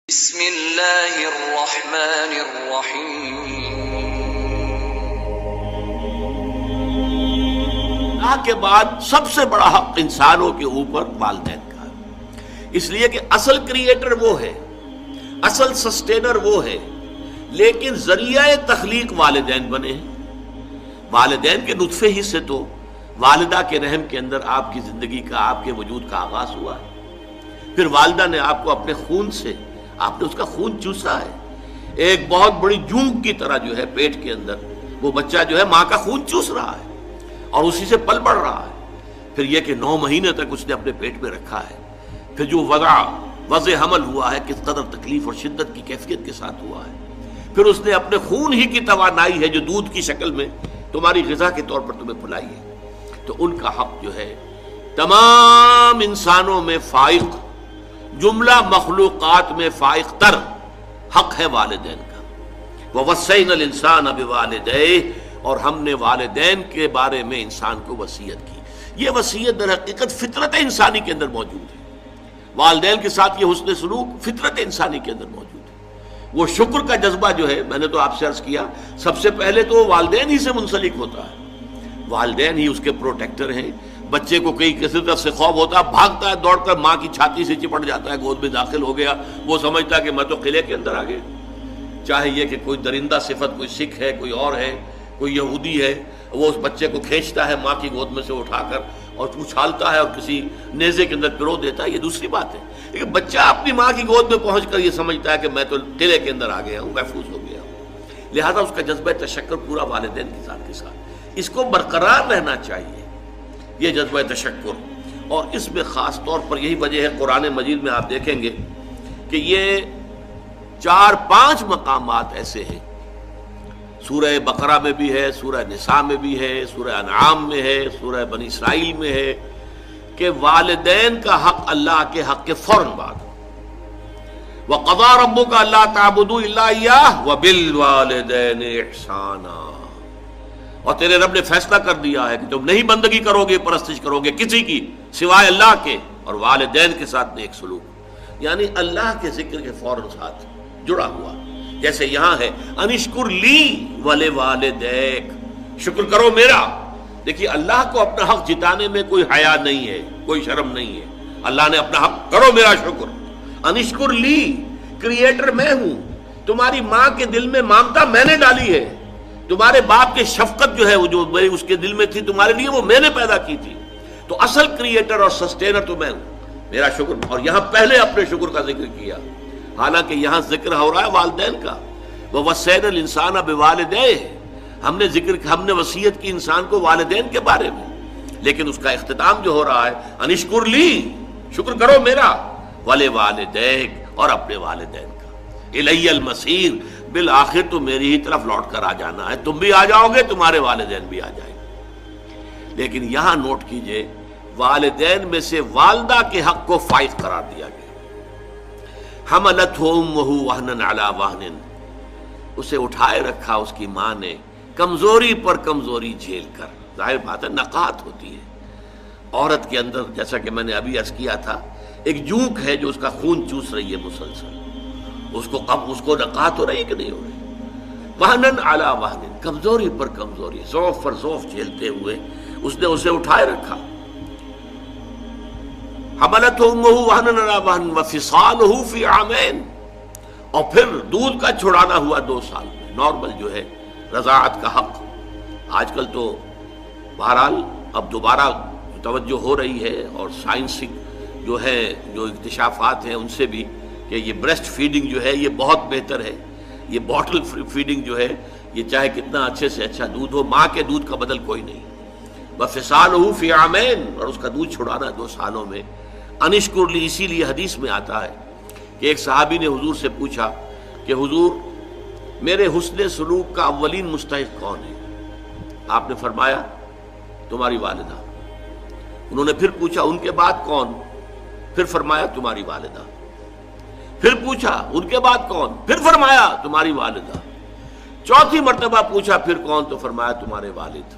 بسم اللہ الرحمن الرحیم۔ اللہ کے بعد سب سے بڑا حق انسانوں کے اوپر والدین کا ہے، اس لیے کہ اصل کریٹر وہ ہے، اصل سسٹینر وہ ہے، لیکن ذریعہ تخلیق والدین بنے ہیں۔ والدین کے نطفے ہی سے تو والدہ کے رحم کے اندر آپ کی زندگی کا، آپ کے وجود کا آغاز ہوا ہے۔ پھر والدہ نے آپ کو اپنے خون سے، آپ نے اس کا خون چوسا ہے، ایک بہت بڑی جونگ کی طرح جو ہے پیٹ کے اندر وہ بچہ جو ہے ماں کا خون چوس رہا ہے اور اسی سے پل بڑھ رہا ہے۔ پھر یہ کہ 9 مہینے تک اس نے اپنے پیٹ میں رکھا ہے، پھر جو وضع حمل ہوا ہے کس قدر تکلیف اور شدت کی کیفیت کے ساتھ ہوا ہے، پھر اس نے اپنے خون ہی کی توانائی ہے جو دودھ کی شکل میں تمہاری غذا کے طور پر تمہیں پلائی ہے۔ تو ان کا حق جو ہے تمام انسانوں میں فائق، جملہ مخلوقات میں فائق تر حق ہے والدین کا۔ وَوَصَّيْنَا الْإِنسَانَ بِوَالِدَيْهِ، اور ہم نے والدین کے بارے میں انسان کو وصیت کی۔ یہ وصیت در حقیقت فطرت انسانی کے اندر موجود ہے، والدین کے ساتھ یہ حسن سلوک فطرت انسانی کے اندر موجود ہے۔ وہ شکر کا جذبہ جو ہے، میں نے تو آپ سے عرض کیا، سب سے پہلے تو والدین ہی سے منسلک ہوتا ہے، والدین ہی اس کے پروٹیکٹر ہیں۔ بچے کو کئی کسی طرف سے خوف ہوتا ہے، بھاگتا ہے دوڑ کر ماں کی چھاتی سے چپٹ جاتا ہے، گود میں داخل ہو گیا، وہ سمجھتا ہے کہ میں تو قلعے کے اندر آ گیا۔ چاہے یہ کہ کوئی درندہ صفت، کوئی سکھ ہے، کوئی اور ہے، کوئی یہودی ہے، وہ اس بچے کو کھینچتا ہے ماں کی گود میں سے اٹھا کر اور اچھالتا ہے اور کسی نیزے کے اندر پرو دیتا ہے، یہ دوسری بات ہے۔ لیکن بچہ اپنی ماں کی گود میں پہنچ کر یہ سمجھتا ہے کہ میں تو قلعے کے اندر آ گیا ہوں، محفوظ ہو گیا ہوں۔ لہذا اس کا جذبہ تشکر پورا والدین کے ساتھ اس کو برقرار رہنا چاہیے، یہ جذبہ تشکر۔ اور اس میں خاص طور پر یہی وجہ ہے، قرآن مجید میں آپ دیکھیں گے کہ یہ 4-5 مقامات ایسے ہیں، سورہ بقرہ میں بھی ہے، سورہ نساء میں بھی ہے، سورہ انعام میں ہے، سورہ بنی اسرائیل میں ہے، کہ والدین کا حق اللہ کے حق کے فوراً بعد وَقَضَىٰ رَبُّكَ أَلَّا تَعْبُدُوا إِلَّا إِيَّاهُ وَبِالْوَالِدَيْنِ إِحْسَانًا، اور تیرے رب نے فیصلہ کر دیا ہے کہ تم نہیں بندگی کرو گے، پرستش کرو گے کسی کی سوائے اللہ کے، اور والدین کے ساتھ نیک سلوک، یعنی اللہ کے ذکر کے فوراً ساتھ جڑا ہوا۔ جیسے یہاں ہے انشکر لی ولوالدیک، شکر کرو میرا۔ دیکھیے اللہ کو اپنا حق جتانے میں کوئی حیا نہیں ہے، کوئی شرم نہیں ہے۔ اللہ نے اپنا حق، کرو میرا شکر۔ انشکر لی، کریٹر میں ہوں، تمہاری ماں کے دل میں ممتا میں نے ڈالی ہے، تمہارے باپ کے شفقت جو ہے وہ جو اس کے دل میں تھی تمہارے لیے، وہ میں نے پیدا کی تھی۔ تو اصل کریٹر اور سسٹینر تو میں ہوں، میرا شکر۔ اور یہاں پہلے اپنے شکر کا ذکر کیا، حالانکہ یہاں ذکر ہو رہا ہے والدین کا۔ وَوَصَّيْنَا الْإِنسَانَ بِوَالِدَيْهِ، ہم نے وصیت کی انسان کو والدین کے بارے میں، لیکن اس کا اختتام جو ہو رہا ہے انشکر لی، شکر کرو میرا، وَلِوَالِدَيْكَ، اور اپنے والدین کا۔ اِلَيَّ الْمَصِيرُ، بالآخر تو میری ہی طرف لوٹ کر آ جانا ہے، تم بھی آ جاؤ گے، تمہارے والدین بھی آ جائیں گے۔ لیکن یہاں نوٹ کیجئے، والدین میں سے والدہ کے حق کو فائق قرار دیا گیا۔ حملتہ امہ وہنا علی وہن، اسے اٹھائے رکھا اس کی ماں نے کمزوری پر کمزوری جھیل کر۔ ظاہر بات ہے نقاہت ہوتی ہے عورت کے اندر، جیسا کہ میں نے ابھی عرض کیا تھا، ایک جونک ہے جو اس کا خون چوس رہی ہے مسلسل، اس کو نقاہت ہو رہی ہے کہ نہیں ہو رہی؟ وہنن علی وہن، کمزوری پر کمزوری، ضعف پر ضعف جھیلتے ہوئے اس نے اسے اٹھائے رکھا۔ حملتہ امہ وہنا علی وہن وفصالہ فی عامین، اور پھر دودھ کا چھڑانا ہوا 2 سال میں۔ نارمل جو ہے رضاعت کا حق، آج کل تو بہرحال اب دوبارہ توجہ ہو رہی ہے، اور سائنسک جو ہے جو اکتشافات ہیں ان سے بھی، کہ یہ بریسٹ فیڈنگ جو ہے یہ بہت بہتر ہے۔ یہ باٹل فیڈنگ جو ہے، یہ چاہے کتنا اچھے سے اچھا دودھ ہو، ماں کے دودھ کا بدل کوئی نہیں۔ وفصالہ فی عامین، اور اس کا دودھ چھڑانا 2 سالوں میں۔ انشکر لی، اسی لیے حدیث میں آتا ہے کہ ایک صحابی نے حضور سے پوچھا کہ حضور میرے حسن سلوک کا اولین مستحق کون ہے؟ آپ نے فرمایا تمہاری والدہ۔ انہوں نے پھر پوچھا ان کے بعد کون؟ پھر فرمایا تمہاری والدہ۔ پھر پوچھا ان کے بعد کون؟ پھر فرمایا تمہاری والدہ۔ 4تھی مرتبہ پوچھا پھر کون؟ تو فرمایا تمہارے والد۔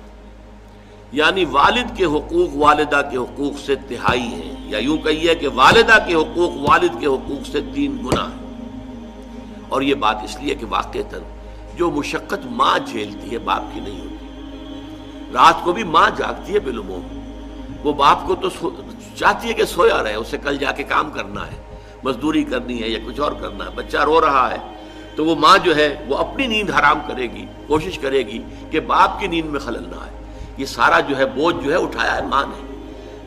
یعنی والد کے حقوق والدہ کے حقوق سے 3/4 ہیں، یا یوں کہیے کہ والدہ کے حقوق والد کے حقوق سے 3 گنا ہیں۔ اور یہ بات اس لیے کہ واقعتاً جو مشقت ماں جھیلتی ہے باپ کی نہیں ہوتی. رات کو بھی ماں جاگتی ہے بالعموم، وہ باپ کو تو چاہتی ہے کہ سویا رہے، اسے کل جا کے کام کرنا ہے، مزدوری کرنی ہے یا کچھ اور کرنا ہے، بچہ رو رہا ہے تو وہ ماں جو ہے وہ اپنی نیند حرام کرے گی، کوشش کرے گی کہ باپ کی نیند میں خلل نہ آئے. یہ سارا جو ہے بوجھ جو ہے اٹھایا ہے ماں نے،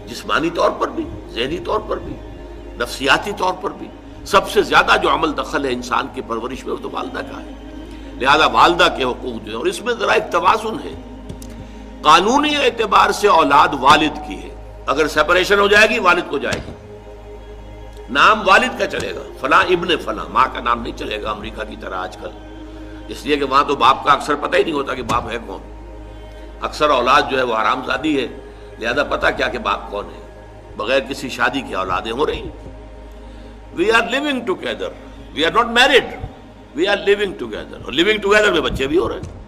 جسمانی طور پر بھی، ذہنی طور پر بھی، نفسیاتی طور پر بھی. سب سے زیادہ جو عمل دخل ہے انسان کی پرورش میں وہ تو والدہ کا ہے. لہذا والدہ کے حقوق جو ہے، اور اس میں ذرا ایک توازن ہے. قانونی اعتبار سے اولاد والد کی ہے، اگر سیپریشن ہو جائے گی والد کو جائے گی، نام والد کا چلے گا، فلاں ابن فلاں، ماں کا نام نہیں چلے گا امریکہ کی طرح آج کل، اس لیے کہ وہاں تو باپ کا اکثر پتہ ہی نہیں ہوتا کہ باپ ہے کون. اکثر اولاد جو ہے وہ حرام زادی ہے، لہذا پتہ کیا کہ باپ کون ہے، بغیر کسی شادی کی اولادیں ہو رہی. We are living together, we are not married, we are living together, اور لیونگ ٹوگیدر میں بچے بھی ہو رہے ہیں.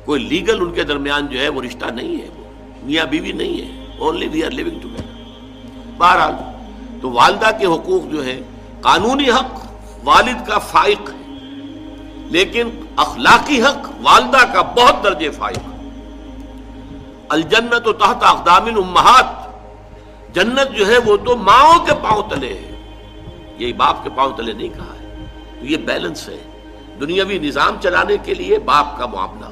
کوئی لیگل ان کے درمیان جو ہے وہ رشتہ نہیں ہے، وہ میاں بیوی نہیں ہے، only we are living together. بہرحال تو والدہ کے حقوق جو ہے، قانونی حق والد کا فائق ہے، لیکن اخلاقی حق والدہ کا بہت درجے فائق. الجنت تحت اقدام الامہات، جنت جو ہے وہ تو ماؤں کے پاؤں تلے ہے، یہی باپ کے پاؤں تلے نہیں کہا ہے. یہ بیلنس ہے. دنیاوی نظام چلانے کے لیے باپ کا معاملہ،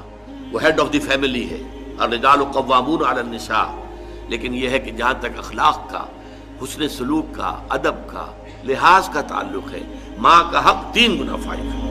وہ ہیڈ آف دی فیملی ہے، الرجال قوامون علی النساء. لیکن یہ ہے کہ جہاں تک اخلاق کا، حسن سلوک کا، ادب کا، لحاظ کا تعلق ہے، ماں کا حق 3 گنا فائق ہے.